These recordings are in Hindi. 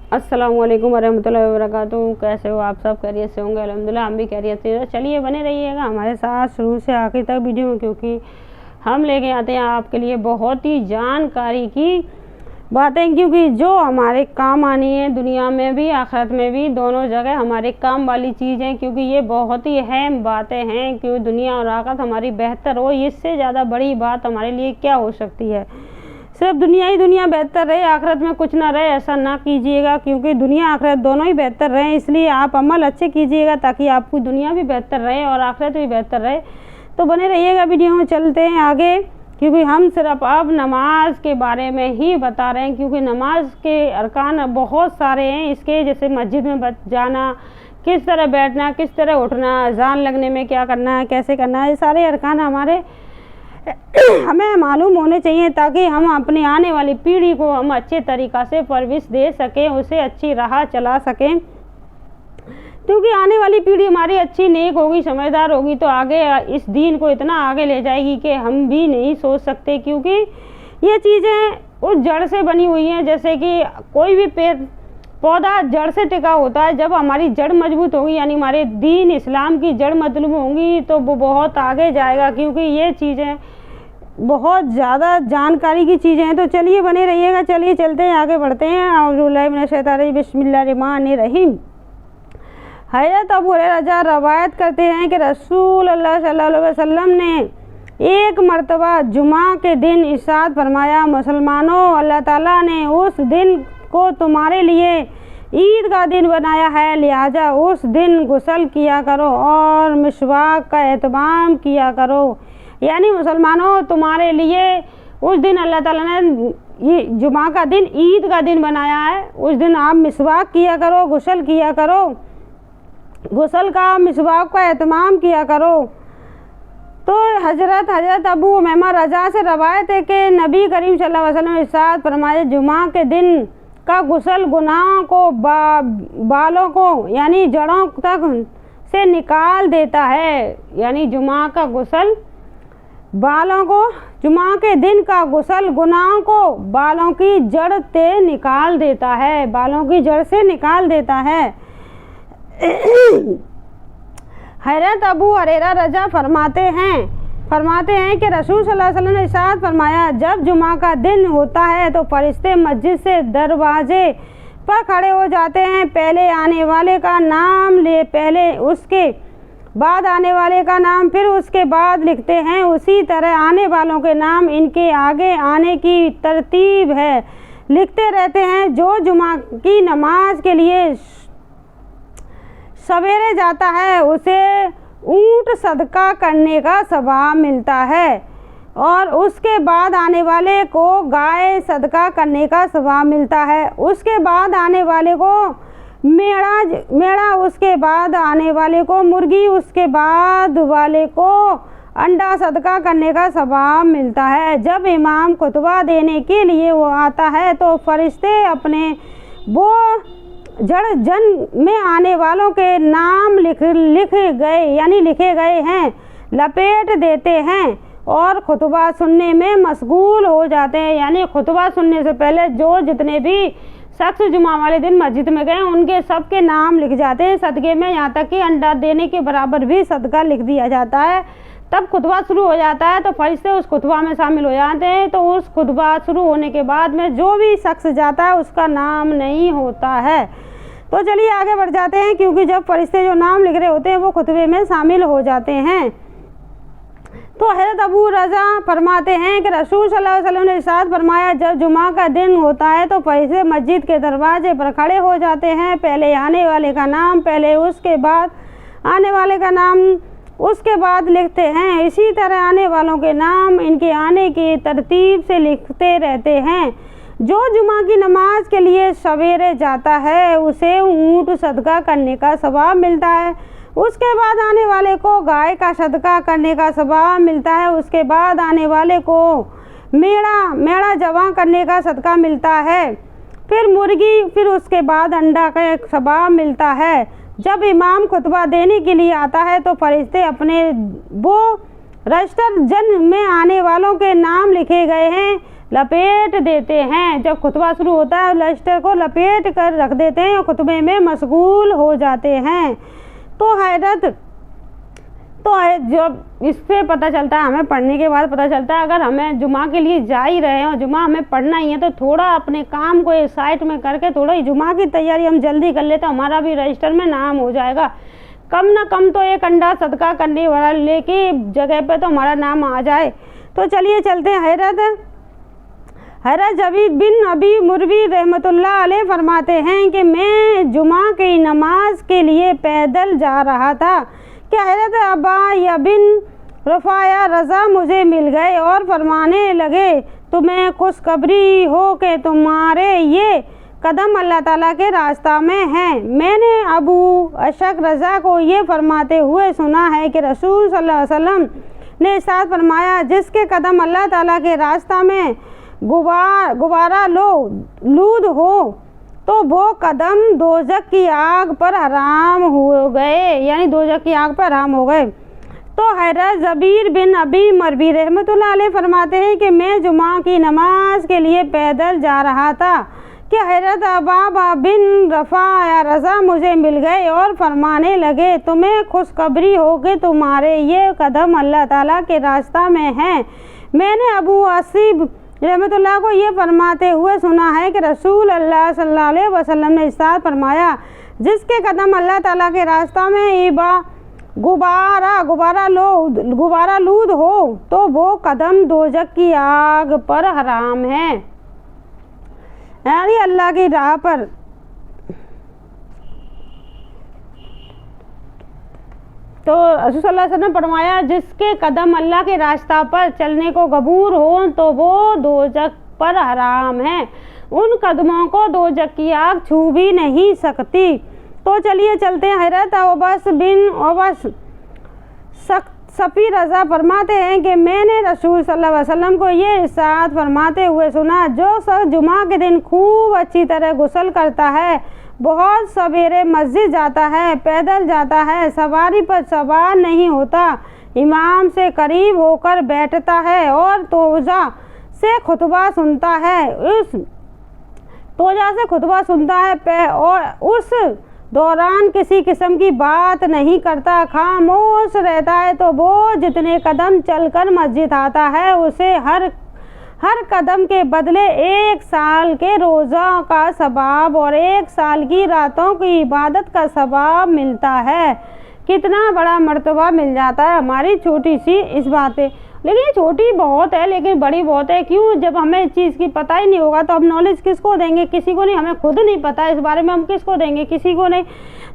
अस्सलामुअलैकुम वरहमतुल्लाहि वबरकातुहू। कैसे हो आप सब? खैरियत से होंगे? अल्हम्दुलिल्लाह हम भी खैरियत से। चलिए बने रहिएगा हमारे साथ शुरू से आखिर तक वीडियो में, क्योंकि हम लेके आते हैं आपके लिए बहुत ही जानकारी की बातें, क्योंकि जो हमारे काम आनी है दुनिया में भी आखिरत में भी, दोनों जगह हमारे काम वाली चीज़ है। क्योंकि ये बहुत ही अहम बातें हैं, क्योंकि दुनिया और आखिरत हमारी बेहतर हो, इससे ज़्यादा बड़ी बात हमारे लिए क्या हो सकती है। सिर्फ दुनिया ही दुनिया बेहतर रहे, आखिरत में कुछ ना रहे, ऐसा ना कीजिएगा, क्योंकि दुनिया आखिरत दोनों ही बेहतर रहे। इसलिए आप अमल अच्छे कीजिएगा ताकि आपकी दुनिया भी बेहतर रहे और आखिरत भी बेहतर रहे। तो बने रहिएगा वीडियो में। चलते हैं आगे, क्योंकि हम सिर्फ अब नमाज के बारे में ही बता रहे हैं, क्योंकि नमाज के अरकान बहुत सारे हैं इसके, जैसे मस्जिद में जाना, किस तरह बैठना, किस तरह उठना, अजान लगने में क्या करना है, कैसे करना है, ये सारे अरकान हमारे हमें मालूम होने चाहिए, ताकि हम अपनी आने वाली पीढ़ी को हम अच्छे तरीक़ा से परवरिश दे सकें, उसे अच्छी राह चला सकें। क्योंकि आने वाली पीढ़ी हमारी अच्छी नेक होगी, समझदार होगी, तो आगे इस दीन को इतना आगे ले जाएगी कि हम भी नहीं सोच सकते। क्योंकि ये चीज़ें उस जड़ से बनी हुई हैं, जैसे कि कोई भी पेड़ पौधा जड़ से टिका होता है। जब हमारी जड़ मजबूत होगी, यानी हमारे दीन इस्लाम की जड़ मजबूत होंगी, तो वो बहुत आगे जाएगा। क्योंकि ये चीज़ें बहुत ज़्यादा जानकारी की चीज़ें हैं। तो चलिए बने रहिएगा। चलिए चलते हैं, आगे बढ़ते हैं। औज़ुबिल्लाहि मिनश्शैतानिर्रजीम, बिस्मिल्लाहिर्रहमानिर्रहीम। हज़रत अबू हुरैरा रवायत करते हैं कि रसूल अल्लाह सल्लल्लाहु अलैहि वसल्लम ने एक मरतबा जुमा के दिन इरशाद फरमाया, मुसलमानों, अल्लाह ताला ने उस दिन को तुम्हारे लिए ईद का दिन बनाया है, लिहाजा उस दिन गुस्ल किया करो और मिसवाक का एहतमाम किया करो। यानी मुसलमानों, तुम्हारे लिए उस दिन अल्लाह ताला ने ये जुमा का दिन ईद का दिन बनाया है, उस दिन आप मिसवाक किया करो, गुस्ल किया करो, गुस्ल का मिसवाक का एहतमाम किया करो। तो हज़रत अबू उमैमा रज़ा से रवायत है कि नबी करीम सल्लल्लाहु अलैहि वसल्लम इरशाद फरमाए, जुमा के दिन का गुस्ल गुनाहों को बालों को यानी जड़ों तक से निकाल देता है। यानी जुमा का गुस्ल बालों को, जुमा के दिन का गुस्ल गुनाहों को बालों की जड़ से निकाल देता है, बालों की जड़ से निकाल देता है। हज़रत अबू हुरैरा रज़ा फरमाते हैं कि रसूल सल्लल्लाहु अलैहि वसल्लम ने इरशाद फरमाया, जब जुमा का दिन होता है तो फरिश्ते मस्जिद से दरवाजे पर खड़े हो जाते हैं, पहले आने वाले का नाम ले, पहले उसके बाद आने वाले का नाम, फिर उसके बाद लिखते हैं। उसी तरह आने वालों के नाम इनके आगे आने की तरतीब है, लिखते रहते हैं। जो जुमा की नमाज के लिए सवेरे जाता है उसे ऊँट सदका करने का सवाब मिलता है, और उसके बाद आने वाले को गाय सदका करने का सवाब मिलता है। उसके बाद आने वाले को मेढ़ा, उसके बाद आने वाले को मुर्गी, उसके बाद वाले को अंडा सदका करने का सवाब मिलता है। जब इमाम खुतबा देने के लिए वो आता है तो फरिश्ते अपने वो जड़ जन में आने वालों के नाम लिखे गए हैं लपेट देते हैं और खुतबा सुनने में मशगूल हो जाते हैं। यानी खुतबा सुनने से पहले जो जितने भी शख्स जुमा वाले दिन मस्जिद में गए उनके सबके नाम लिख जाते हैं सदक़े में, यहाँ तक कि अंडा देने के बराबर भी सदका लिख दिया जाता है। तब खुतबा शुरू हो जाता है तो फरिश्ते उस खुतबा में शामिल हो जाते हैं। तो उस खुतबा शुरू होने के बाद में जो भी शख्स जाता है उसका नाम नहीं होता है। तो चलिए आगे बढ़ जाते हैं, क्योंकि जब फरिश्ते जो नाम लिख रहे होते हैं वो खुतबे में शामिल हो जाते हैं। तो हज़रत अबू रज़ा फरमाते हैं कि रसूल सल्लल्लाहु अलैहि वसल्लम ने इरशाद फरमाया, जब जुमा का दिन होता है तो फरिश्ते मस्जिद के दरवाजे पर खड़े हो जाते हैं, पहले आने वाले का नाम, पहले उसके बाद आने वाले का नाम, उसके बाद लिखते हैं। इसी तरह आने वालों के नाम इनके आने की तरतीब से लिखते रहते हैं। जो जुमा की नमाज के लिए सवेरे जाता है उसे ऊँट सदका करने का सवाब मिलता है, उसके बाद आने वाले को गाय का सदका करने का सवाब मिलता है, उसके बाद आने वाले को मेढ़ा जवां करने का सदका मिलता है, फिर मुर्गी, फिर उसके बाद अंडा का एक सवाब मिलता है। जब इमाम खुतबा देने के लिए आता है तो फरिश्ते अपने वो रजिस्टर जन में आने वालों के नाम लिखे गए हैं लपेट देते हैं। जब खुतबा शुरू होता है रजिस्टर को लपेट कर रख देते हैं और खुतबे में मशगूल हो जाते हैं। तो हैरत तो जब इससे पता चलता है, हमें पढ़ने के बाद पता चलता है अगर हमें जुमा के लिए जा ही रहे हैं और जुमा हमें पढ़ना ही है तो थोड़ा अपने काम को एक साइड में करके थोड़ा ही जुमा की तैयारी हम जल्दी कर लेते, हमारा भी रजिस्टर में नाम हो जाएगा। कम ना कम तो एक अंडा सदका करने वाले की जगह पे तो हमारा नाम आ जाए। तो चलिए चलते हैं। हैरत जबीर बिन अबी मुरबी रहमतुल्लाह अलैह फरमाते हैं कि मैं जुमा की नमाज के लिए पैदल जा रहा था कि हज़रत अब्बा या बिन रफ़ाया रज़ा मुझे मिल गए और फरमाने लगे, तुम्हें खुशखबरी हो कि तुम्हारे ये कदम अल्लाह ताला के रास्ता में हैं। मैंने अबू अशक रज़ा को ये फरमाते हुए सुना है कि रसूल सल्लल्लाहु अलैहि वसल्लम ने इरशाद फरमाया, जिसके कदम अल्लाह ताला के रास्ता में गुबारा लूद हो तो वो कदम दोज़ख की आग पर हराम हो गए, यानी दोज़ख की आग पर हराम हो गए। तो हैरत जबीर बिन अबी मरबी रहमतुल्लाह अलैह फरमाते हैं कि मैं जुमा की नमाज के लिए पैदल जा रहा था कि हज़रत अब्बा बिन रफ़ा रज़ा मुझे मिल गए और फरमाने लगे, तुम्हें खुशखबरी हो कि तुम्हारे ये कदम अल्लाह ताला के रास्ता में हैं। मैंने अबू आसिब रहमतुल्लाह को ये फरमाते हुए सुना है कि रसूल अल्लाह सल्लल्लाहु अलैहि वसल्लम ने इरशाद फरमाया, जिसके कदम अल्लाह ताला के रास्ता में गुबारा लूद हो तो वो कदम दोज़ख की आग पर हराम है, यानी अल्लाह की राह पर। तो रसूल सल्लल्लाहु अलैहि वसल्लम ने फरमाया, जिसके कदम अल्लाह के रास्ता पर चलने को गबूर हो तो वो दोज़ख पर हराम है, उन कदमों को दोज़ख की आग छू भी नहीं सकती। तो चलिए चलते हैं। हैरत अबस बिन अबस सफ़ी रज़ा फरमाते हैं कि मैंने रसूल सल्लल्लाहु अलैहि वसल्लम को ये इरशाद फरमाते हुए सुना, जो शख्स जुमा के दिन खूब अच्छी तरह गुस्ल करता है, बहुत सवेरे मस्जिद जाता है, पैदल जाता है, सवारी पर सवार नहीं होता, इमाम से करीब होकर बैठता है और तोज़ा से खुतबा सुनता है, और उस दौरान किसी किस्म की बात नहीं करता, खामोश रहता है, तो वो जितने कदम चलकर मस्जिद आता है उसे हर कदम के बदले 1 साल के रोज़ा का सवाब और 1 साल की रातों की इबादत का सवाब मिलता है। कितना बड़ा मर्तबा मिल जाता है। हमारी छोटी सी इस बातें, लेकिन छोटी बहुत है लेकिन बड़ी बहुत है। क्यों? जब हमें इस चीज़ की पता ही नहीं होगा तो हम नॉलेज किसको देंगे? किसी को नहीं। हमें खुद नहीं पता इस बारे में, हम किसको देंगे? किसी को नहीं।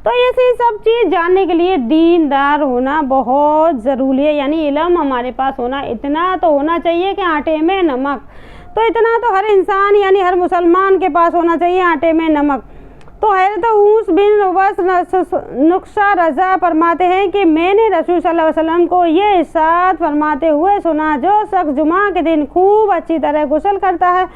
तो ऐसी सब चीज़ जानने के लिए दीनदार होना बहुत ज़रूरी है, यानी इल्म हमारे पास होना इतना तो होना चाहिए कि आटे में नमक। तो इतना तो हर इंसान यानी हर मुसलमान के पास होना चाहिए, आटे में नमक। तो हैरत ऊस बिन वस नुक्शा रज़ा फरमाते हैं कि मैंने रसूल सल्लल्लाहु अलैहि वसल्लम को ये इरशाद फरमाते हुए सुना, जो शख्स जुमा के दिन खूब अच्छी तरह गुस्ल करता है,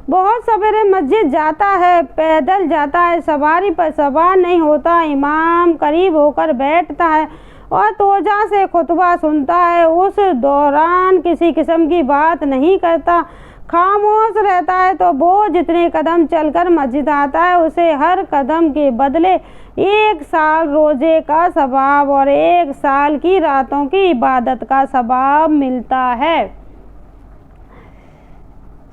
बहुत सवेरे मस्जिद जाता है, पैदल जाता है, सवारी पर सवार नहीं होता, इमाम करीब होकर बैठता है और तोज़ा से खुतबा सुनता है, उस दौरान किसी किस्म की बात नहीं करता, खामोश रहता है, तो वो जितने कदम चलकर मस्जिद आता है उसे हर कदम के बदले 1 साल रोज़े का सवाब और 1 साल की रातों की इबादत का सवाब मिलता है।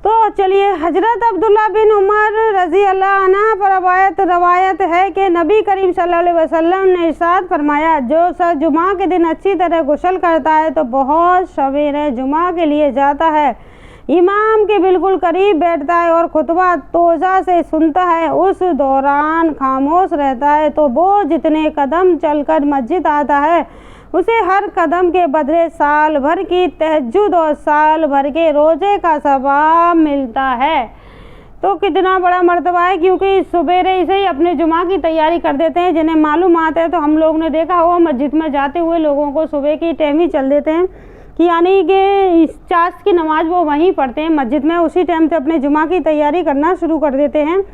तो चलिए, हजरत अब्दुल्ला बिन उमर रज़ी अल्लाह अन्हा पर रवायत है कि नबी करीम सल्लल्लाहु अलैहि वसल्लम ने इरशाद फरमाया, जो शख्स जुमा के दिन अच्छी तरह गुस्ल करता है तो बहुत सवेरे जुमा के लिए जाता है, इमाम के बिल्कुल करीब बैठता है और खुतबा तोज़ा से सुनता है, उस दौरान खामोश रहता है, तो वो जितने कदम चलकर मस्जिद आता है उसे हर कदम के बदले साल भर की तहज्जुद और साल भर के रोज़े का सवाब मिलता है। तो कितना बड़ा मर्तबा है, क्योंकि सवेरे से ही अपने जुमा की तैयारी कर देते हैं। जिन्हें मालूम आता है तो हम लोग ने देखा होगा मस्जिद में जाते हुए लोगों को सुबह की टाइम ही चल देते हैं कि यानी कि चाश की नमाज वो वहीं पढ़ते हैं मस्जिद में, उसी टाइम से अपने जुमा की तैयारी करना शुरू कर देते हैं।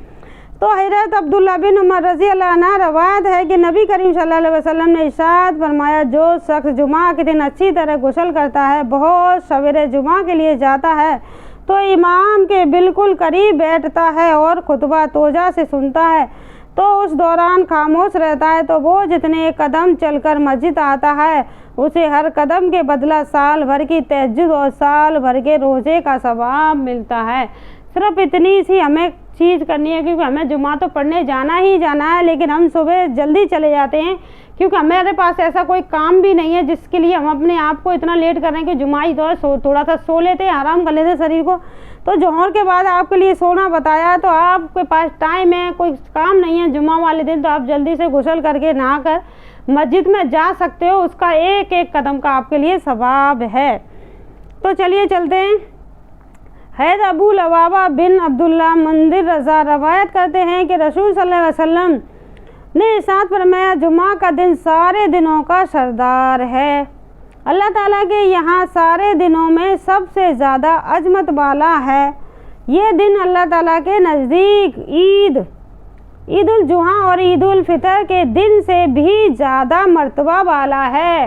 तो हज़रत अब्दुल्ला बिन उमर रज़ी अल्लाह अन्हा रवायत है कि नबी करीम सल्लल्लाहु अलैहि वसल्लम ने इरशाद फरमाया, जो शख्स जुमा के दिन अच्छी तरह गुस्ल करता है, बहुत सवेरे जुमा के लिए जाता है, तो इमाम के बिल्कुल करीब बैठता है और खुतबा तोजा से सुनता है तो उस दौरान खामोश रहता है, तो वो जितने कदम चलकर मस्जिद आता है उसे हर कदम के बदला साल भर की तहज्जुद और साल भर के रोज़े का सवाब मिलता है। सिर्फ इतनी सी हमें चीज़ करनी है, क्योंकि हमें जुमा तो पढ़ने जाना ही जाना है, लेकिन हम सुबह जल्दी चले जाते हैं क्योंकि हमारे पास ऐसा कोई काम भी नहीं है जिसके लिए हम अपने आप को इतना लेट कर रहे हैं कि जुमा ही तो थोड़ा सा सो लेते हैं, आराम कर लेते हैं शरीर को। तो जोहर के बाद आपके लिए सोना बताया, तो आपके पास टाइम है, कोई काम नहीं है जुमा वाले दिन, तो आप जल्दी से गुस्ल करके नहा कर मस्जिद में जा सकते हो। उसका एक एक कदम का आपके लिए सवाब है। तो चलिए चलते हैं। हैद अबू लबाबा बिन अब्दुल्ला मंदिर रज़ा रवायत करते हैं कि रसूल सल्लल्लाहु अलैहि वसल्लम ने इरशाद फरमाया, जुमा का दिन सारे दिनों का सरदार है। अल्लाह ताला के यहाँ सारे दिनों में सबसे ज़्यादा अजमत वाला है। ये दिन अल्लाह ताला के नज़दीक ईद उल जुहा और ईद उल फितर के दिन से भी ज़्यादा मर्तबा वाला है।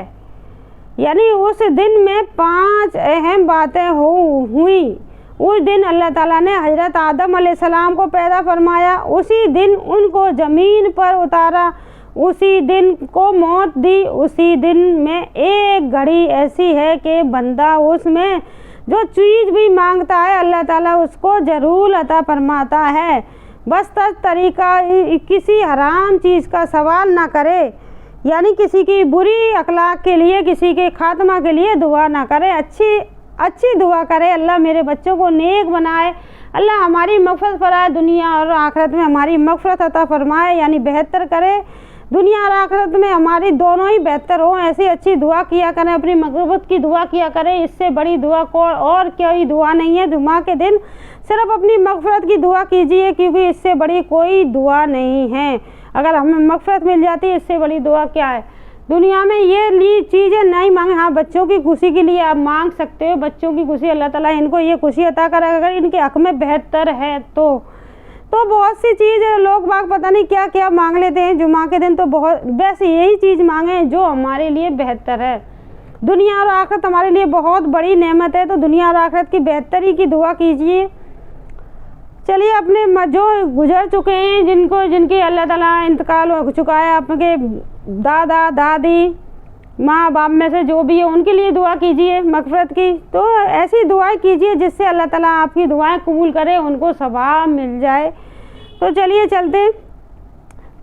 यानी उस दिन में 5 अहम बातें हुई। उस दिन अल्लाह ताला ने हज़रत आदम अलैहिस्सलाम को पैदा फरमाया, उसी दिन उनको ज़मीन पर उतारा, उसी दिन को मौत दी। उसी दिन में एक घड़ी ऐसी है कि बंदा उसमें जो चीज़ भी मांगता है अल्लाह ताला उसको ज़रूर अता फरमाता है। बस तरीका किसी हराम चीज़ का सवाल ना करे, यानी किसी की बुरी अखलाक के लिए, किसी के खात्मा के लिए दुआ ना करे, अच्छी दुआ करे। अल्लाह मेरे बच्चों को नेक बनाए, अल्लाह हमारी मग़फ़िरत फरमाए, दुनिया और आखिरत में हमारी मग़फ़िरत अता फरमाए, यानी बेहतर करे, दुनिया और आखिरत में हमारी दोनों ही बेहतर हो। ऐसी अच्छी दुआ किया करें, अपनी मग़फ़िरत की दुआ किया करें। इससे बड़ी दुआ को और कोई दुआ नहीं है। जुमा के दिन सिर्फ अपनी मग़फ़िरत की दुआ कीजिए, क्योंकि इससे बड़ी कोई दुआ नहीं है। अगर हमें मग़फ़िरत मिल जाती है, इससे बड़ी दुआ क्या है। दुनिया में ये चीज़ें नहीं मांगे। हाँ, बच्चों की खुशी के लिए आप मांग सकते हो, बच्चों की खुशी, अल्लाह ताला इनको ये खुशी अता करे अगर इनके हक़ में बेहतर है तो बहुत सी चीज़ लोग बाग पता नहीं क्या क्या मांग लेते हैं जुमा के दिन। तो बहुत बस यही चीज़ मांगे जो हमारे लिए बेहतर है। दुनिया और आखिरत हमारे लिए बहुत बड़ी नेमत है, तो दुनिया और आखिरत की बेहतरी की दुआ कीजिए। चलिए, अपने जो गुजर चुके हैं, जिनकी अल्लाह ताला इंतकाल हो चुका है, आपके दादा दादी माँ बाप में से जो भी है उनके लिए दुआ कीजिए मग़फ़िरत की। तो ऐसी दुआएं कीजिए जिससे अल्लाह ताला आपकी दुआएं कबूल करे, उनको सवाब मिल जाए। तो चलिए चलते हैं।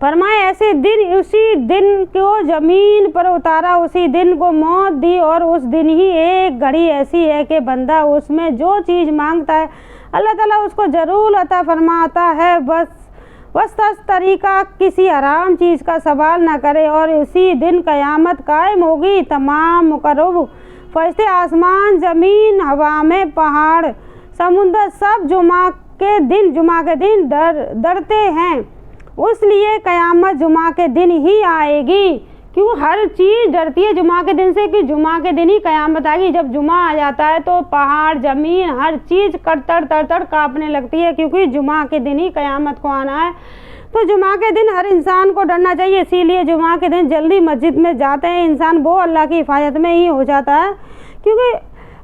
फरमाए, ऐसे दिन उसी दिन को ज़मीन पर उतारा, उसी दिन को मौत दी, और उस दिन ही एक घड़ी ऐसी है कि बंदा उसमें जो चीज़ मांगता है अल्लाह ताला उसको ज़रूर अता फरमाता है। बस तरीका किसी हराम चीज़ का सवाल ना करे। और इसी दिन क़यामत कायम होगी। तमाम मुक़र्रब फ़रिश्ते, आसमान, ज़मीन, हवा में पहाड़, समुंदर सब जुमा के दिन डरते हैं। उसलिए क़यामत जुमा के दिन ही आएगी। क्यों हर चीज़ डरती है जुमा के दिन से, कि जुमा के दिन ही क़यामत आएगी। जब जुमा आ जाता है तो पहाड़, ज़मीन, हर चीज़ तड़ काँपने लगती है, क्योंकि जुमा के दिन ही क़यामत को आना है। तो जुमा के दिन हर इंसान को डरना चाहिए। इसीलिए जुमा के दिन जल्दी मस्जिद में जाते हैं इंसान, वो अल्लाह की हिफाजत में ही हो जाता है, क्योंकि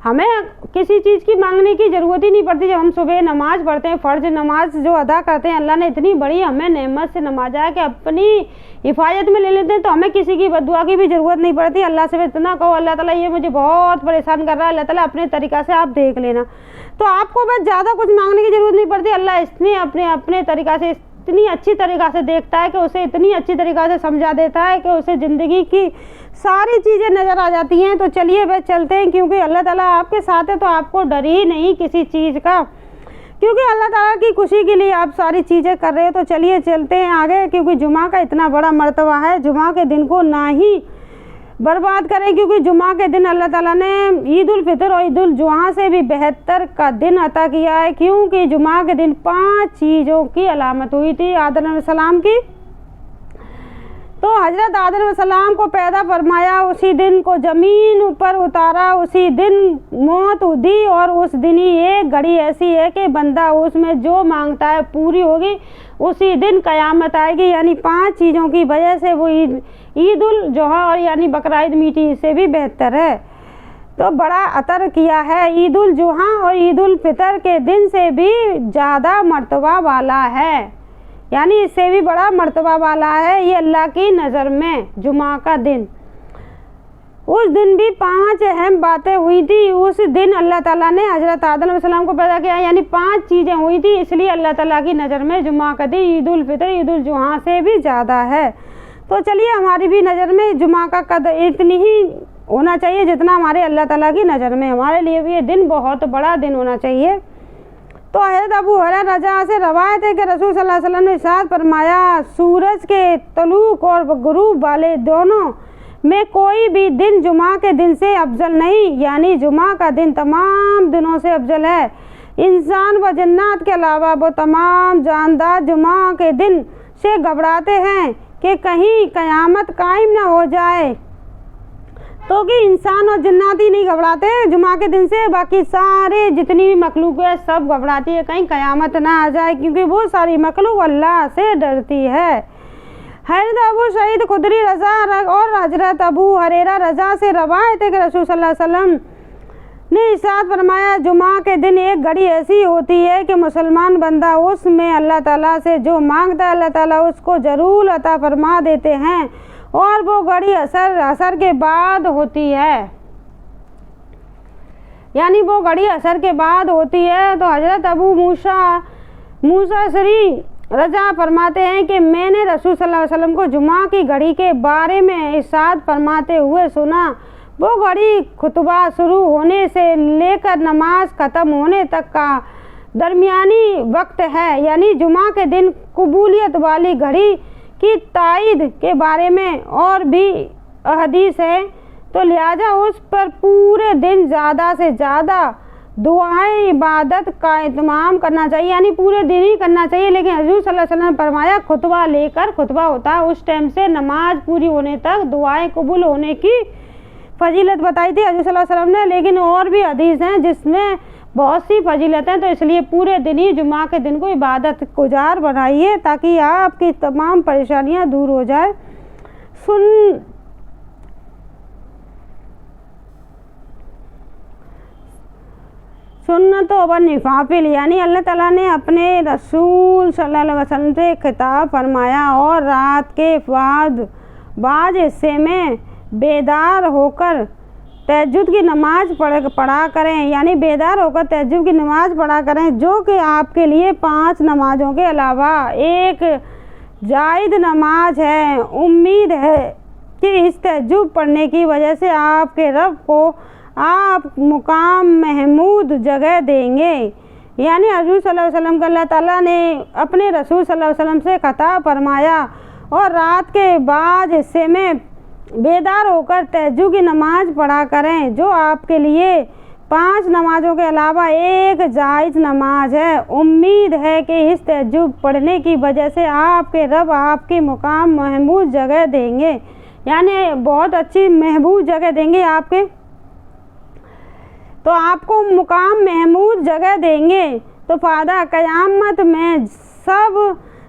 हमें किसी चीज़ की मांगने की ज़रूरत ही नहीं पड़ती। जब हम सुबह नमाज़ पढ़ते हैं, फ़र्ज़ नमाज जो अदा करते हैं, अल्लाह ने इतनी बड़ी हमें नेमत से नवाजा है कि अपनी हिफाजत में ले लेते हैं, तो हमें किसी की बद्दुआ की भी ज़रूरत नहीं पड़ती। अल्लाह से इतना कहो, अल्लाह ताला ये मुझे बहुत परेशान कर रहा है, अल्लाह ताला अपने तरीक़ा से आप देख लेना। तो आपको बस ज़्यादा कुछ मांगने की ज़रूरत नहीं पड़ती। अल्लाह इसने अपने तरीक़ा से इतनी अच्छी तरीक़ा से देखता है कि उसे इतनी अच्छी तरीक़ा से समझा देता है कि उसे ज़िंदगी की सारी चीज़ें नज़र आ जाती हैं। तो चलिए बस चलते हैं, क्योंकि अल्लाह ताला आपके साथ है, तो आपको डर ही नहीं किसी चीज़ का, क्योंकि अल्लाह ताला की खुशी के लिए आप सारी चीज़ें कर रहे हो। तो चलिए चलते हैं आगे, क्योंकि जुमा का इतना बड़ा मर्तबा है। जुमा के दिन को ना ही बर्बाद करें, क्योंकि जुमा के दिन अल्लाह ताला ने ईद उल फितर और ईद उल जुहा से भी बेहतर का दिन अता किया है। क्योंकि जुमा के दिन 5 चीज़ों की अलामत हुई थी आदम अलैहिस्सलाम की। तो हज़रत आदम अलैहिस्सलाम को पैदा फरमाया, उसी दिन को ज़मीन पर उतारा, उसी दिन मौत दी, और उस दिन ही एक घड़ी ऐसी है कि बंदा उसमें जो मांगता है पूरी होगी। उसी दिन क़यामत आएगी। यानी 5 चीज़ों की वजह से वो ईद उल जुहा और यानी बकरा ईद मीठी से भी बेहतर है। तो बड़ा अतर किया है। ईद उल जुहा और ईद उल फितर के दिन से भी ज़्यादा मर्तबा वाला है, यानी इससे भी बड़ा मर्तबा वाला है ये अल्लाह की नज़र में जुमा का दिन। उस दिन भी 5 अहम बातें हुई थी। उस दिन अल्लाह ताला ने हज़रत आदम अलैहिस्सलाम को पैदा किया, यानी 5 चीज़ें हुई थी, इसलिए अल्लाह ताला की नज़र में जुमा का दिन ईद उल फितर ईद उल जुहा से भी ज़्यादा है। तो चलिए हमारी भी नज़र में जुमा का कदर इतनी ही होना चाहिए जितना हमारे अल्लाह ताला की नज़र में हमारे लिए भी ये दिन बहुत बड़ा दिन होना चाहिए। तो हज़रत अबू हुरैरा रज़ा से रवायत है कि रसूल सल्लल्लाहु अलैहि वसल्लम ने इरशाद फरमाया, सूरज के तलूक और गुरूब वाले दोनों में कोई भी दिन जुमा के दिन से अफजल नहीं, यानी जुमा का दिन तमाम दिनों से अफजल है। इंसान व जन्नात के अलावा वो तमाम जानदार जुमा के दिन से घबराते हैं कि कहीं क़यामत कायम ना हो जाए। तो कि इंसान और जन्नात ही नहीं घबराते जुमा के दिन से, बाकी सारे जितनी भी मखलूक है सब घबराती है कहीं क़यामत ना आ जाए, क्योंकि वो सारी मखलूक अल्लाह से डरती है। हज़रत अबू सईद खुदरी रज़ा और हज़रत अबू हुरैरा रज़ा से रवायत है कि रसूल सल्लल्लाहु अलैहि वसल्लम ने इरशाद फरमाया, जुमा के दिन एक घड़ी ऐसी होती है कि मुसलमान बंदा उसमें अल्लाह ताला से जो मांगता है अल्लाह ताला उसको ज़रूर अता फरमा देते हैं, और वो घड़ी असर के बाद होती है, यानी वो घड़ी असर के बाद होती है। तो हज़रत अबू मूसा श्री रजा फरमाते हैं कि मैंने रसूल सल्लल्लाहु अलैहि वसल्लम को जुमा की घड़ी के बारे में इरशाद फरमाते हुए सुना, वो घड़ी खुतबा शुरू होने से लेकर नमाज ख़त्म होने तक का दरमियानी वक्त है, यानी जुमा के दिन कबूलियत वाली घड़ी की तायद के बारे में और भी हदीस है। तो लिहाजा उस पर पूरे दिन ज़्यादा से ज़्यादा दुआएं इबादत का इत्माम करना चाहिए, यानी पूरे दिन ही करना चाहिए। लेकिन हज़रत सल्लल्लाहु अलैहि वसल्लम ने फरमाया खुतबा लेकर खुतबा होता है उस टाइम से नमाज पूरी होने तक दुआएं कबूल होने की फजीलत बताई थी हज़रत सल्लल्लाहु अलैहि वसल्लम ने। लेकिन और भी हदीस हैं जिसमें बहुत सी फजीलत हैं, तो इसलिए पूरे दिन ही जुमा के दिन को इबादत गुजार बनाइए ताकि आपकी तमाम परेशानियां दूर हो जाए। सुन्नत व नवाफिल, यानी अल्लाह ताला ने अपने रसूल सल्लल्लाहु अलैहि वसल्लम से खिताब फरमाया और रात के बाज़ हिस्से में बेदार होकर तहज्जुद की नमाज पढ़ा करें, यानी बेदार होकर तहज्जुद की नमाज पढ़ा करें, जो कि आपके लिए 5 नमाज़ों के अलावा एक जायद नमाज है। उम्मीद है कि इस तहज्जुद पढ़ने की वजह से आपके रब को आप मुकाम महमूद जगह देंगे, यानी हज़रत सल्लल्लाहु अलैहि वसल्लम को अल्लाह ताला ने अपने रसूल सल्लल्लाहु अलैहि वसल्लम से खिताब फरमाया और रात के बाज़ हिस्से में बेदार होकर तहज्जुद की नमाज पढ़ा करें, जो आपके लिए 5 नमाज़ों के अलावा एक जायज़ नमाज है। उम्मीद है कि इस तहज्जुद पढ़ने की वजह से आपके रब आपकी मुकाम महमूद जगह देंगे, यानी बहुत अच्छी महबूब जगह देंगे आपके, तो आपको मुकाम महमूद जगह देंगे। तो फ़ायदा क़यामत में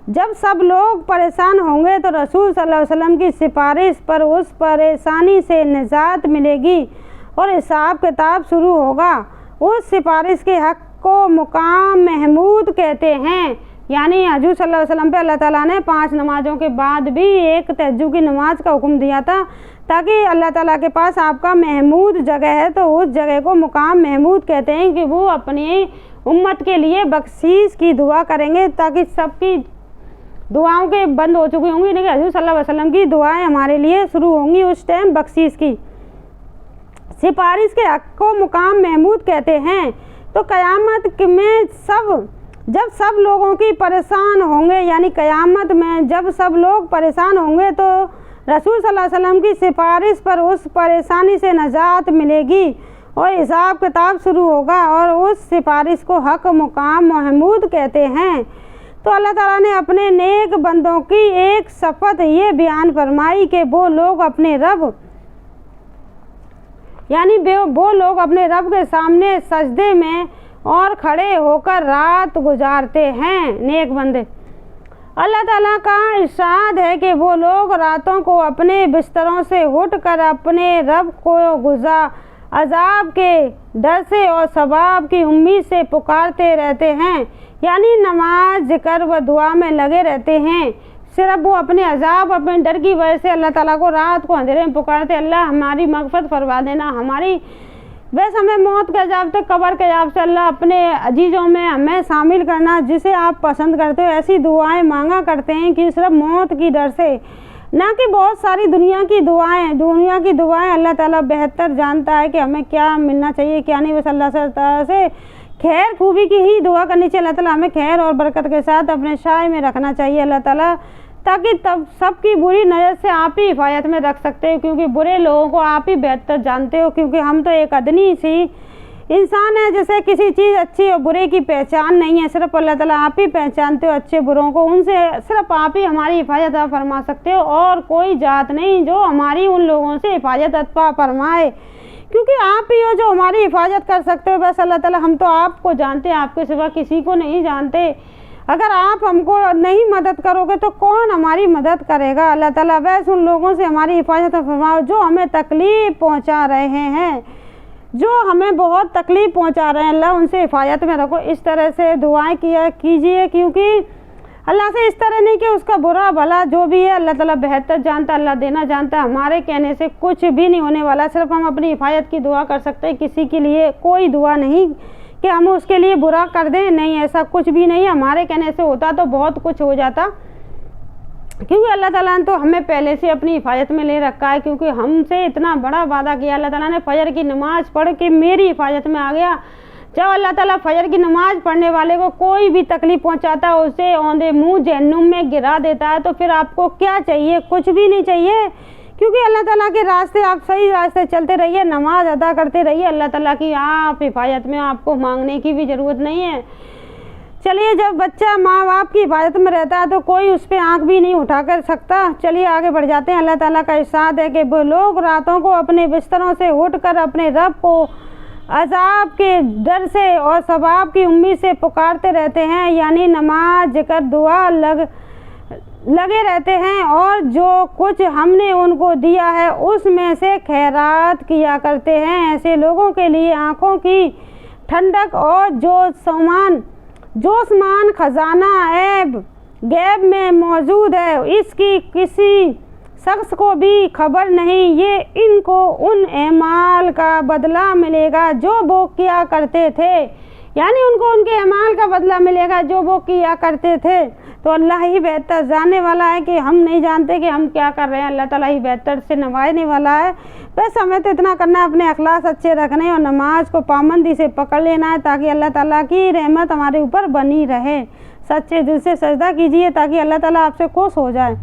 जब सब लोग परेशान होंगे तो रसूल सल्लल्लाहु अलैहि वसल्लम की सिफारिश पर उस परेशानी से निजात मिलेगी और हिसाब किताब शुरू होगा। उस सिफारिश के हक़ को मुकाम महमूद कहते हैं, यानी हज़रत सल्लल्लाहु अलैहि वसल्लम पे अल्लाह ताला ने 5 नमाज़ों के बाद भी एक तहज्जुद की नमाज का हुक्म दिया था, ताकि अल्लाह ताला के पास आपका महमूद जगह है, तो उस जगह को मुकाम महमूद कहते हैं कि वो अपनी उम्मत के लिए बख्शीश की दुआ करेंगे, ताकि सबकी दुआओं के बंद हो चुकी होंगी, लेकिन हज़रत सल्लल्लाहु अलैहि वसल्लम की दुआएं हमारे लिए शुरू होंगी उस टाइम बख्शीश की। सिफारिश के हक़ को मुकाम महमूद कहते हैं। तो क़यामत में जब सब लोगों की परेशान होंगे, यानी क़यामत में जब सब लोग परेशान होंगे तो रसूल सल्लल्लाहु अलैहि वसल्लम की सिफारिश पर उस परेशानी से निजात मिलेगी और हिसाब किताब शुरू होगा, और उस सिफारिश को हक़ मुकाम महमूद कहते हैं। तो अल्लाह ताला ने अपने नेक बंदों की एक शपथ ये बयान फरमाई कि वो लोग अपने रब के सामने सजदे में और खड़े होकर रात गुजारते हैं। नेक बंदे, अल्लाह ताला का इरशाद है कि वो लोग रातों को अपने बिस्तरों से उठकर अपने रब को अजाब के डर से और सवाब की उम्मीद से पुकारते रहते हैं, यानी नमाज, जिक्र व दुआ में लगे रहते हैं। सिर्फ वो अपने अजाब, अपने डर की वजह से अल्लाह ताला को रात को अंधेरे में पुकारते, अल्लाह हमारी मग़फ़िरत फरमा देना, हमारी वैसे हमें मौत के अजाब तक, कब्र के अजाब से अल्लाह अपने अजीज़ों में हमें शामिल करना, जिसे आप पसंद करते हो। ऐसी दुआएं मांगा करते हैं कि सिर्फ मौत की डर से, ना कि बहुत सारी दुनिया की दुआएं अल्लाह ताला बेहतर जानता है कि हमें क्या मिलना चाहिए क्या नहीं। बस अल्लाह ताला से खैर खूबी की ही दुआ करनी चाहिए। अल्लाह ताला हमें खैर और बरकत के साथ अपने शाय में रखना चाहिए अल्लाह ताला, ताकि तब सबकी बुरी नज़र से आप ही हिफाजत में रख सकते हो, क्योंकि बुरे लोगों को आप ही बेहतर जानते हो। क्योंकि हम तो एक अदनी सी इंसान है, जैसे किसी चीज़ अच्छी और बुरे की पहचान नहीं है, सिर्फ अल्लाह ताला आप ही पहचानते हो अच्छे बुरों को। उनसे सिर्फ आप ही हमारी हिफाजत फरमा सकते हो, और कोई जात नहीं जो हमारी उन लोगों से हिफाजत अता फरमाए, क्योंकि आप ही हो जो हमारी हिफाजत कर सकते हो। बस अल्लाह ताला हम तो आपको जानते हैं, आपके सिवा किसी को नहीं जानते। अगर आप हमको नहीं मदद करोगे तो कौन हमारी मदद करेगा। अल्लाह ताला बस उन लोगों से हमारी हिफाजत फरमाओ जो हमें तकलीफ़ पहुंचा रहे हैं, जो हमें बहुत तकलीफ़ पहुंचा रहे हैं, अल्लाह उनसे हिफाजत में रखो। इस तरह से दुआएं कीजिए, क्योंकि अल्लाह से इस तरह नहीं कि उसका बुरा भला जो भी है अल्लाह ताला बेहतर जानता, अल्लाह देना जानता। हमारे कहने से कुछ भी नहीं होने वाला, सिर्फ हम अपनी हिफाजत की दुआ कर सकते हैं। किसी के लिए कोई दुआ नहीं कि हम उसके लिए बुरा कर दें, नहीं, ऐसा कुछ भी नहीं। हमारे कहने से होता तो बहुत कुछ हो जाता, क्योंकि अल्लाह ताला ने तो हमें पहले से अपनी हिफाजत में ले रखा है। क्योंकि हमसे इतना बड़ा वादा किया अल्लाह ताला ने, फजर की नमाज पढ़ के मेरी हिफाजत में आ गया। जब अल्लाह ताला फजर की नमाज पढ़ने वाले को कोई भी तकलीफ़ पहुंचाता है, उसे औंधे मुँह जहन्नुम में गिरा देता है, तो फिर आपको क्या चाहिए? कुछ भी नहीं चाहिए, क्योंकि अल्लाह ताला के रास्ते, आप सही रास्ते चलते रहिए, नमाज अदा करते रहिए। अल्लाह ताला की आप हिफाजत में, आपको मांगने की भी ज़रूरत नहीं है। चलिए, जब बच्चा माँ बाप की हिफाजत में रहता है तो कोई उस पर आँख भी नहीं उठा कर सकता। चलिए आगे बढ़ जाते हैं। अल्लाह ताला का इरशाद है कि वो लोग रातों को अपने बिस्तरों से उठकर अपने रब को अजाब के डर से और सवाब की उम्मीद से पुकारते रहते हैं, यानी नमाज, जिक्र, दुआ लगे रहते हैं, और जो कुछ हमने उनको दिया है उसमें से खैरात किया करते हैं। ऐसे लोगों के लिए आँखों की ठंडक और जोशमान खजाना ऐब गैब में मौजूद है, इसकी किसी शख्स को भी खबर नहीं। ये इनको उन एमाल का बदला मिलेगा जो वो किया करते थे, यानी उनको उनके अमाल का बदला मिलेगा जो वो किया करते थे। तो अल्लाह ही बेहतर जानने वाला है कि हम नहीं जानते कि हम क्या कर रहे हैं। अल्लाह ताला ही बेहतर से नवाजने वाला है। बस हमें तो इतना करना है, अपने अखलाक अच्छे रखने और नमाज को पाबंदी से पकड़ लेना है, ताकि अल्लाह ताला की रहमत हमारे ऊपर बनी रहे। सच्चे दिल से सजदा कीजिए ताकि अल्लाह ताला आपसे खुश हो जाए।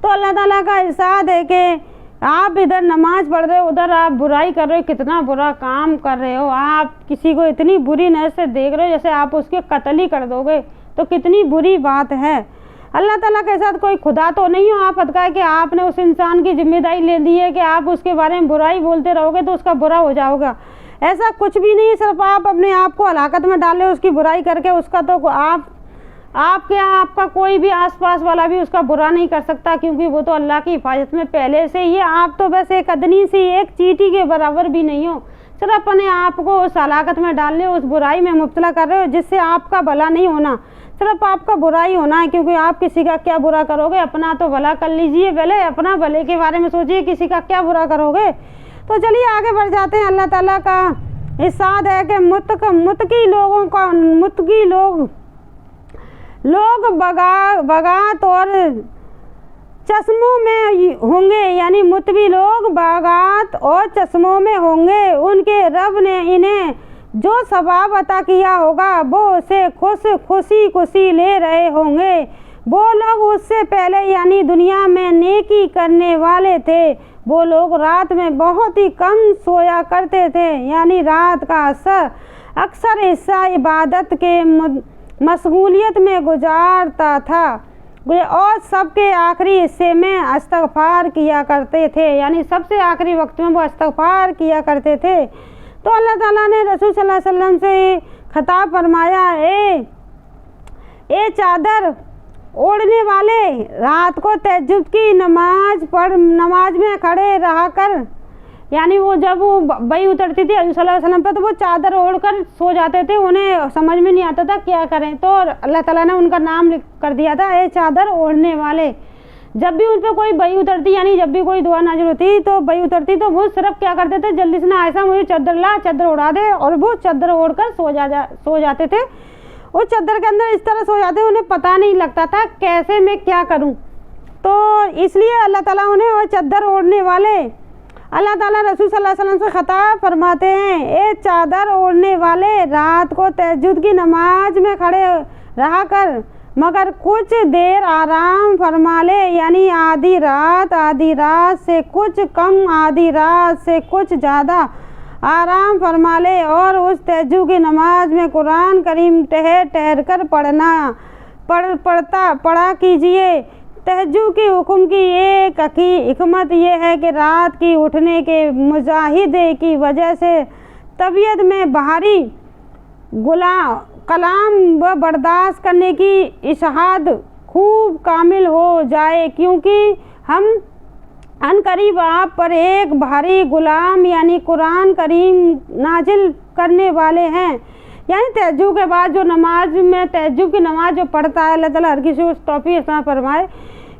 तो अल्लाह ताला का इरशाद है कि आप इधर नमाज पढ़ रहे हो, उधर आप बुराई कर रहे हो, कितना बुरा काम कर रहे हो। आप किसी को इतनी बुरी नज़र से देख रहे हो जैसे आप उसके कत्ल ही कर दोगे, तो कितनी बुरी बात है। अल्लाह ताला के साथ कोई खुदा तो नहीं हो आप का कि आपने उस इंसान की जिम्मेदारी ले ली है कि आप उसके बारे में बुराई बोलते रहोगे तो उसका बुरा हो जाओगा। ऐसा कुछ भी नहीं, सिर्फ आप अपने आप को हलाकत में डाले उसकी बुराई करके। उसका तो आपका कोई भी आसपास वाला भी उसका बुरा नहीं कर सकता, क्योंकि वो तो अल्लाह की हिफाजत में पहले से ही है। आप तो बस एक अदनी सी एक चींटी के बराबर भी नहीं हो, सिर्फ अपने आप को उस हलाकत में डाल रहे हो, उस बुराई में मुब्तला कर रहे हो जिससे आपका भला नहीं होना, सिर्फ आपका बुरा ही होना है। क्योंकि आप किसी का क्या बुरा करोगे, अपना तो भला कर लीजिए, पहले अपना भले के बारे में सोचिए, किसी का क्या बुरा करोगे। तो चलिए आगे बढ़ जाते हैं। अल्लाह ताला का इरशाद है कि मुत्तकी लोग बगात और चश्मों में होंगे, यानी मुत्तकी लोग बागात और चश्मों में होंगे। उनके रब ने इन्हें जो सवाब अता किया होगा वो उसे खुशी ले रहे होंगे। वो लोग उससे पहले यानी दुनिया में नेकी करने वाले थे। वो लोग रात में बहुत ही कम सोया करते थे, यानी रात का अक्सर हिस्सा इबादत के मशगूलियत में गुजारता था, और सबके आखिरी हिस्से में इस्तग़फ़ार किया करते थे, यानी सबसे आखिरी वक्त में वो इस्तग़फ़ार किया करते थे। तो अल्लाह ताला ने रसूल सल्लल्लाहु अलैहि वसल्लम से खिताब फरमाया, ए चादर ओढ़ने वाले, रात को तहज्जुद की नमाज में खड़े रहा कर, यानी वो जब वो वही उतरती थी हज़रत सल्लल्लाहु अलैहि वसल्लम पे तो वो चादर ओढ़कर सो जाते थे, उन्हें समझ में नहीं आता था क्या करें। तो अल्लाह ताला ने उनका नाम लिख कर दिया था, ए चादर ओढ़ने वाले। जब भी उन पर कोई बई उतरती, यानी जब भी कोई दुआ नाजिल होती तो बई उतरती तो वो सिर्फ क्या करते थे, जल्दी से ना ऐसा मुझे चादर ला, चादर उड़ा दे, और वो चादर ओढ़कर सो जाते थे। वो चादर के अंदर इस तरह सो जाते, उन्हें पता नहीं लगता था कैसे मैं क्या करूं। तो इसलिए अल्लाह ताला उन्हें वो चादर ओढ़ने वाले, अल्लाह ताला रसूल सल्लल्लाहु अलैहि वसल्लम से खिताब फरमाते हैं, ए चादर ओढ़ने वाले, रात को तहज्जुद की नमाज में खड़े रहा कर, मगर कुछ देर आराम फरमा ले, यानी आधी रात से कुछ कम, आधी रात से कुछ ज़्यादा आराम फरमा ले। और उस तहज्जुद की नमाज में कुरान करीम ठहर कर पढ़ा कीजिए। तहज्जुद की हुक्म की एक हिकमत यह है कि रात की उठने के मुजाहिदे की वजह से तबीयत में बाहरी कलाम व बर्दाश्त करने की इशाहत खूब कामिल हो जाए, क्योंकि हम अनकरीब आप पर एक भारी गुलाम यानी कुरान करीम नाजिल करने वाले हैं। यानी तहज्जुद के बाद जो नमाज में तहज्जुद की नमाज जो पढ़ता है, अल्लाह ताला हर किसी को तौफीक अता फरमाए,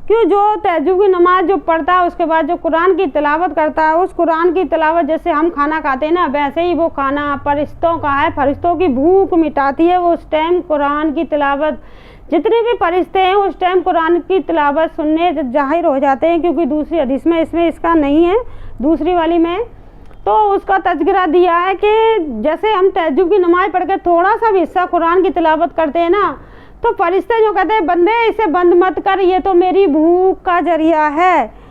क्यों जो तहज्जुद की नमाज जो पढ़ता है उसके बाद जो कुरान की तिलावत करता है, उस कुरान की तिलावत जैसे हम खाना खाते हैं ना, वैसे ही वो खाना फरिश्तों का है, फरिश्तों की भूख मिटाती है। वो उस टाइम कुरान की तिलावत, जितने भी फरिश्ते हैं उस टाइम कुरान की तिलावत सुनने जाहिर हो जाते हैं, क्योंकि दूसरी हदीस में इसमें इसका नहीं है, दूसरी वाली में तो उसका तज़किरा दिया है कि जैसे हम तहज्जुद की नमाज पढ़ के थोड़ा सा भी हिस्सा कुरान की तिलावत करते हैं ना, तो फरिश्ते जो कहते हैं, बंदे इसे बंद मत कर, ये तो मेरी भूख का जरिया है।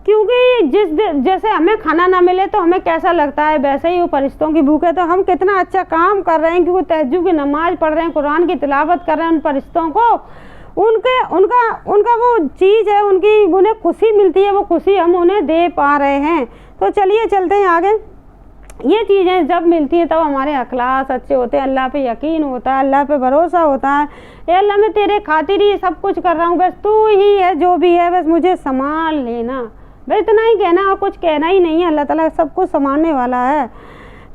क्योंकि जैसे हमें खाना ना मिले तो हमें कैसा लगता है, वैसे ही वो फरिश्तों की भूख है। तो हम कितना अच्छा काम कर रहे हैं कि वो तहज्जुद की नमाज पढ़ रहे हैं, कुरान की तिलावत कर रहे हैं। उन फरिश्तों को उनका वो चीज़ है, उन्हें खुशी मिलती है, वो खुशी हम उन्हें दे पा रहे हैं। तो चलिए चलते हैं आगे। ये चीज़ें जब मिलती हैं तब हमारे अखलास अच्छे होते हैं, अल्लाह पे यकीन होता है, अल्लाह पे भरोसा होता है। ए अल्लाह, मैं तेरे खातिर ही सब कुछ कर रहा हूँ, बस तू ही है जो भी है, बस मुझे संभाल लेना, बस इतना ही कहना और कुछ कहना ही नहीं है। अल्लाह ताला सब कुछ संभालने वाला है।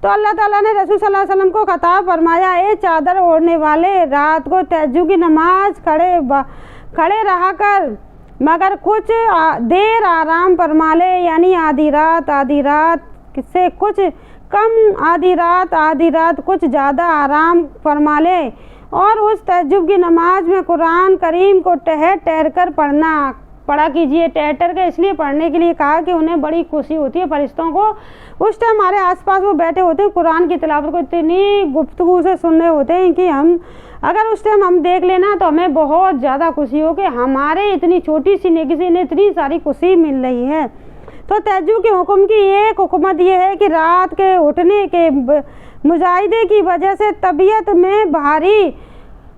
तो अल्लाह ताला ने रसूल सल्लल्लाहु अलैहि वसल्लम को खिताब फरमाया, ए चादर ओढ़ने वाले, रात को तहज्जुद की नमाज खड़े रहा कर, मगर कुछ देर आराम फरमा ले, यानी आधी रात से कुछ कम, आधी रात कुछ ज़्यादा आराम फरमा ले। और उस तहज्जुद की नमाज में कुरान करीम को ठहर कर पढ़ा कीजिए। ठहर कर इसलिए पढ़ने के लिए कहा कि उन्हें बड़ी खुशी होती है, फरिश्तों को उस टाइम हमारे आसपास वो बैठे होते हैं, कुरान की तिलावत को इतनी गुफ्तगू से सुन रहे होते हैं कि हम अगर उस टाइम हम देख लेना तो हमें बहुत ज़्यादा खुशी हो कि हमारे इतनी छोटी सी नेकी से इन्हें इतनी सारी खुशी मिल रही है। तो तहज्जुद के हुक्म की एक हुकमत यह है कि रात के उठने के मुजाहिदे की वजह से तबीयत में भारी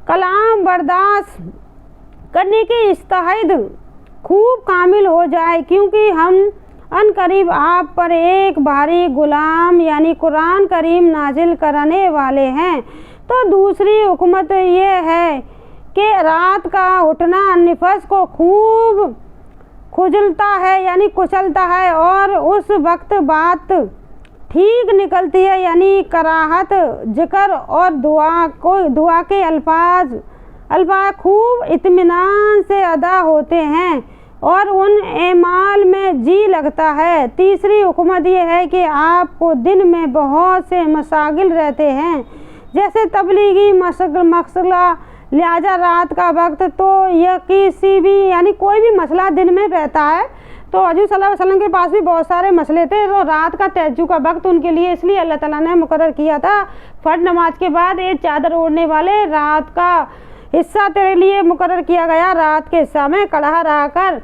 कलाम बर्दाश्त करने की इस्ताहत खूब कामिल हो जाए, क्योंकि हम अनकरीब आप पर एक भारी गुलाम यानी कुरान करीम नाजिल करने वाले हैं। तो दूसरी हुकमत ये है कि रात का उठना निफस को खूब खुजलता है यानी कुचलता है, और उस वक्त बात ठीक निकलती है, यानी कराहत जिक्र और दुआ के अल्फाज खूब इत्मीनान से अदा होते हैं और उन एमाल में जी लगता है। तीसरी हुकमत यह है कि आपको दिन में बहुत से मसागिल रहते हैं, जैसे तबलीगी मसला, लिहाजा रात का वक्त तो यह किसी भी यानी कोई भी मसला दिन में रहता है। तो हजूर सल्लल्लाहु अलैहि वसल्लम के पास भी बहुत सारे मसले थे, तो रात का तहज्जुद का वक्त उनके लिए इसलिए अल्लाह ताला ने मुकर्रर किया था। फर्ज नमाज के बाद ये चादर ओढ़ने वाले, रात का हिस्सा तेरे लिए मुकर्रर किया गया, रात के हिस्सा में खड़ा रहा कर।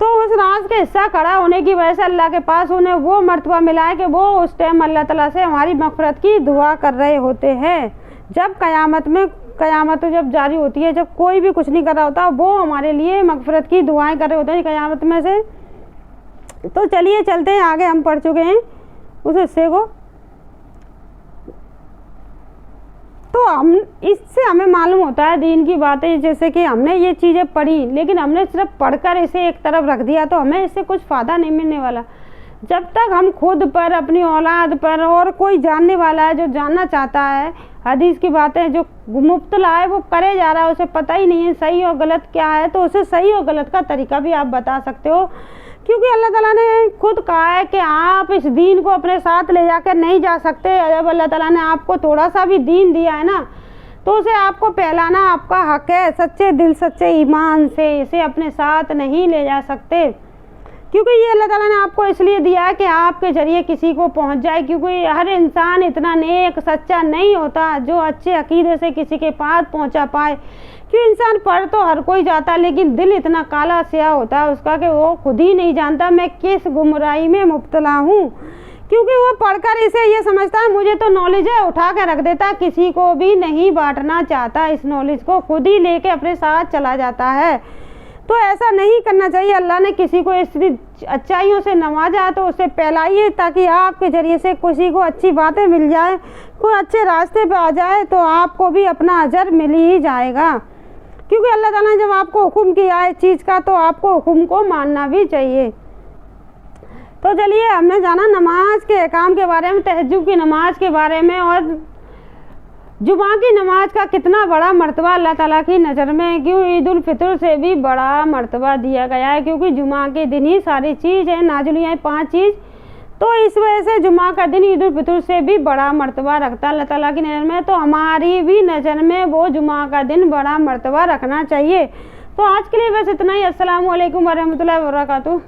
तो उस रात के हिस्सा खड़ा होने की वजह से अल्लाह के पास उन्हें वो मर्तबा मिला है कि वो उस टाइम अल्लाह ताला से हमारी मग़फ़िरत की दुआ कर रहे होते हैं। जब क़यामत जब जारी होती है, जब कोई भी कुछ नहीं कर रहा होता, वो हमारे लिए मग़फ़िरत की दुआएं कर रहे होते हैं क़यामत में से। तो चलिए चलते हैं आगे, हम पढ़ चुके हैं उस हिस्से को। तो हम इससे हमें मालूम होता है दीन की बातें, जैसे कि हमने ये चीज़ें पढ़ी लेकिन हमने सिर्फ पढ़कर इसे एक तरफ रख दिया तो हमें इससे कुछ फ़ायदा नहीं मिलने वाला। जब तक हम खुद पर, अपनी औलाद पर, और कोई जानने वाला है जो जानना चाहता है हदीस की बातें, जो मुब्तला है वो करे जा रहा है, उसे पता ही नहीं है सही और गलत क्या है, तो उसे सही और गलत का तरीका भी आप बता सकते हो। क्योंकि अल्लाह ताला ने खुद कहा है कि आप इस दीन को अपने साथ ले जाकर नहीं जा सकते। जब अल्लाह ताला ने आपको थोड़ा सा भी दीन दिया है ना, तो उसे आपको फैलाना आपका हक है। सच्चे दिल, सच्चे ईमान से इसे अपने साथ नहीं ले जा सकते, क्योंकि ये अल्लाह ताला ने आपको इसलिए दिया है कि आपके ज़रिए किसी को पहुंच जाए। क्योंकि हर इंसान इतना नेक सच्चा नहीं होता जो अच्छे अकीदे से किसी के पास पहुंचा पाए। क्यों, इंसान पढ़ तो हर कोई जाता, लेकिन दिल इतना काला स्याह होता है उसका कि वो खुद ही नहीं जानता मैं किस गुमराही में मुब्तला हूँ। क्योंकि वो पढ़कर इसे ये समझता है मुझे तो नॉलेज है, उठा के रख देता, किसी को भी नहीं बांटना चाहता, इस नॉलेज को खुद ही लेके अपने साथ चला जाता है। तो ऐसा नहीं करना चाहिए। अल्लाह ने किसी को इस अच्छाइयों से नवाजा है तो उसे फैलाइए, ताकि आपके ज़रिए से किसी को अच्छी बातें मिल जाए, कोई अच्छे रास्ते पे आ जाए तो आपको भी अपना अजर मिल ही जाएगा। क्योंकि अल्लाह ताला ने जब आपको हुक्म किया है चीज़ का, तो आपको हुक्म को मानना भी चाहिए। तो चलिए, हमने जाना नमाज के अहकाम के बारे में, तहज्जुद की नमाज के बारे में, और जुमा की नमाज का कितना बड़ा मर्तबा अल्लाह ताला की नज़र में। क्यों, ईद उल फितर से भी बड़ा मर्तबा दिया गया है, क्योंकि जुमा के दिन ही सारी चीज़ है नाज़िल हुई है 5 चीज़। तो इस वजह से जुमा का दिन ईद उल फितर से भी बड़ा मर्तबा रखता है अल्लाह ताला की नज़र में। तो हमारी भी नज़र में वो जुमा का दिन बड़ा मर्तबा रखना चाहिए। तो आज के लिए बस इतना ही। अस्सलामु अलैकुम वरहमतुल्लाहि वबरकातुहू।